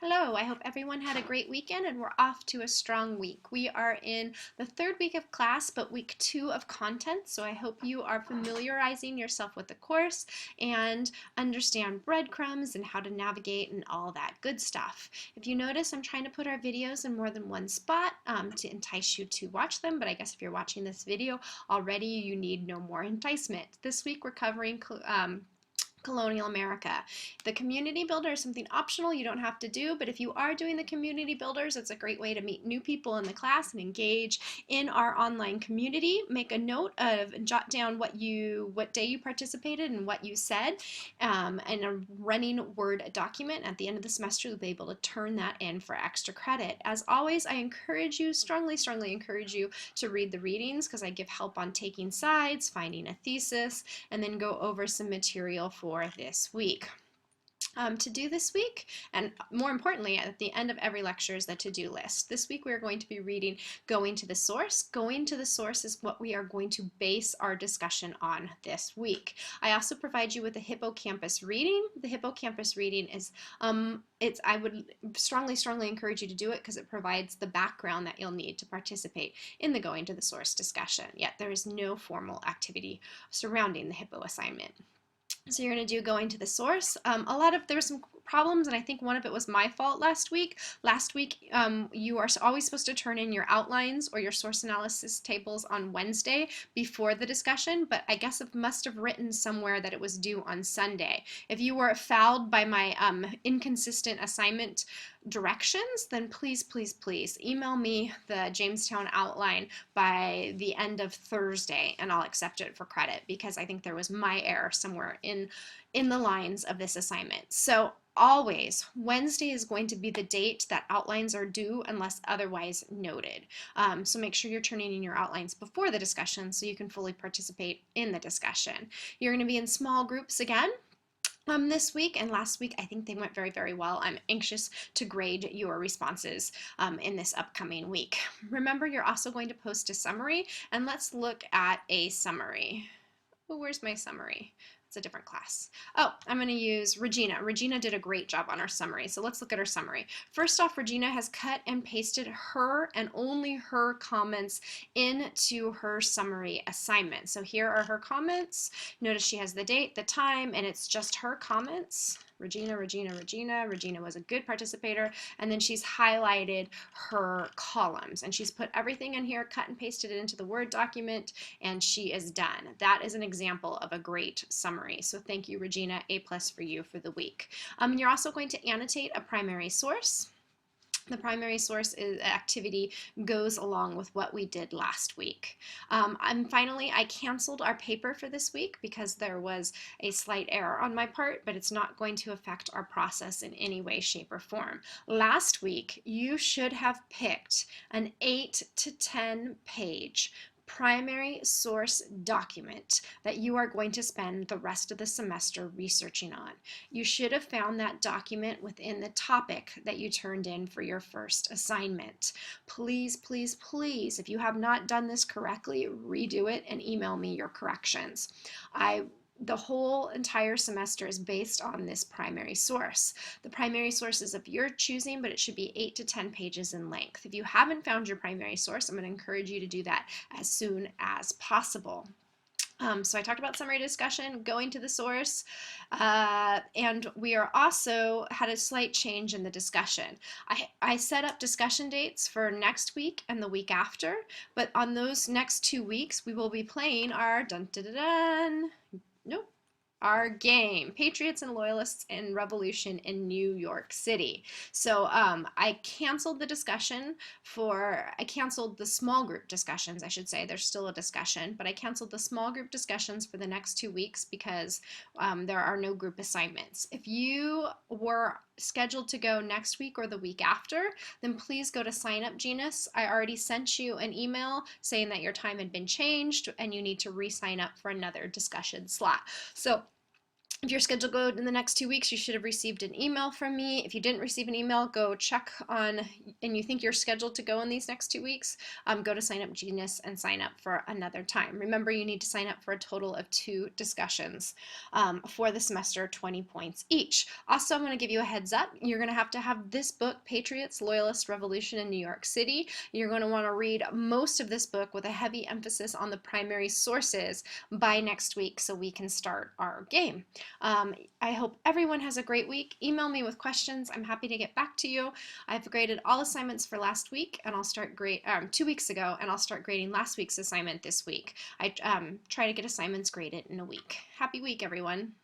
Hello, I hope everyone had a great weekend and we're off to a strong week. We are in the third week of class, but week 2 of content, so I hope you are familiarizing yourself with the course and understand breadcrumbs and how to navigate and all that good stuff. If you notice, I'm trying to put our videos in more than one spot to entice you to watch them, but I guess if you're watching this video already, you need no more enticement. This week we're covering colonial America. The community builder is something optional you don't have to do, but if you are doing the community builders, it's a great way to meet new people in the class and engage in our online community. Make a note of and jot down what day you participated and what you said, and a running Word document. At the end of the semester, you'll be able to turn that in for extra credit. As always, I encourage you, strongly encourage you to read the readings because I give help on taking sides, finding a thesis, and then go over some material for this week. To do this week, and more importantly, at the end of every lecture is the to-do list. This week we are going to be reading Going to the Source. Going to the Source is what we are going to base our discussion on this week. I also provide you with a hippocampus reading. The hippocampus reading is, I would strongly encourage you to do it because it provides the background that you'll need to participate in the Going to the Source discussion, yet there is no formal activity surrounding the hippo assignment. So you're going to do Going to the Source. There were some problems, and I think one of it was my fault last week. Last week, you are always supposed to turn in your outlines or your source analysis tables on Wednesday before the discussion, but I guess it must have written somewhere that it was due on Sunday. If you were fouled by my inconsistent assignment directions, then please email me the Jamestown outline by the end of Thursday and I'll accept it for credit because I think there was my error somewhere in the lines of this assignment. So always, Wednesday is going to be the date that outlines are due unless otherwise noted. So make sure you're turning in your outlines before the discussion so you can fully participate in the discussion. You're going to be in small groups again. This week and last week, I think they went very well. I'm anxious to grade your responses in this upcoming week. Remember, you're also going to post a summary, and let's look at a summary. Oh, where's my summary? It's a different class. Oh, I'm going to use Regina. Regina did a great job on our summary, so let's look at her summary. First off, Regina has cut and pasted her and only her comments into her summary assignment. So here are her comments. Notice she has the date, the time, and it's just her comments. Regina was a good participator, and then she's highlighted her columns, and she's put everything in here, cut and pasted it into the Word document, and she is done. That is an example of a great summary. So thank you, Regina. A+ for you for the week. You're also going to annotate a primary source. The primary source activity goes along with what we did last week. And finally, I canceled our paper for this week because there was a slight error on my part, but it's not going to affect our process in any way, shape, or form. Last week, you should have picked an 8 to 10 page primary source document that you are going to spend the rest of the semester researching on. You should have found that document within the topic that you turned in for your first assignment. Please, if you have not done this correctly, redo it and email me your corrections. The whole entire semester is based on this primary source. The primary source is of your choosing, but it should be 8 to 10 pages in length. If you haven't found your primary source, I'm going to encourage you to do that as soon as possible. So I talked about summary discussion, going to the source, and we are also had a slight change in the discussion. I set up discussion dates for next week and the week after, but on those next 2 weeks, we will be playing our our game, Patriots and Loyalists in Revolution in New York City. So I canceled the small group discussions, I should say. There's still a discussion, but I canceled the small group discussions for the next 2 weeks because there are no group assignments. If you were scheduled to go next week or the week after, then please go to Sign Up Genus. I already sent you an email saying that your time had been changed and you need to re-sign up for another discussion slot. So If you're scheduled to go in the next 2 weeks, you should have received an email from me. If you didn't receive an email, go check on, and you think you're scheduled to go in these next 2 weeks, go to Sign Up Genius and sign up for another time. Remember, you need to sign up for a total of 2 discussions for the semester, 20 points each. Also, I'm going to give you a heads up. You're going to have this book, Patriots, Loyalist Revolution in New York City. You're going to want to read most of this book with a heavy emphasis on the primary sources by next week so we can start our game. I hope everyone has a great week. Email me with questions. I'm happy to get back to you. I've graded all assignments for last week, and I'll start 2 weeks ago, and I'll start grading last week's assignment this week. I try to get assignments graded in a week. Happy week, everyone.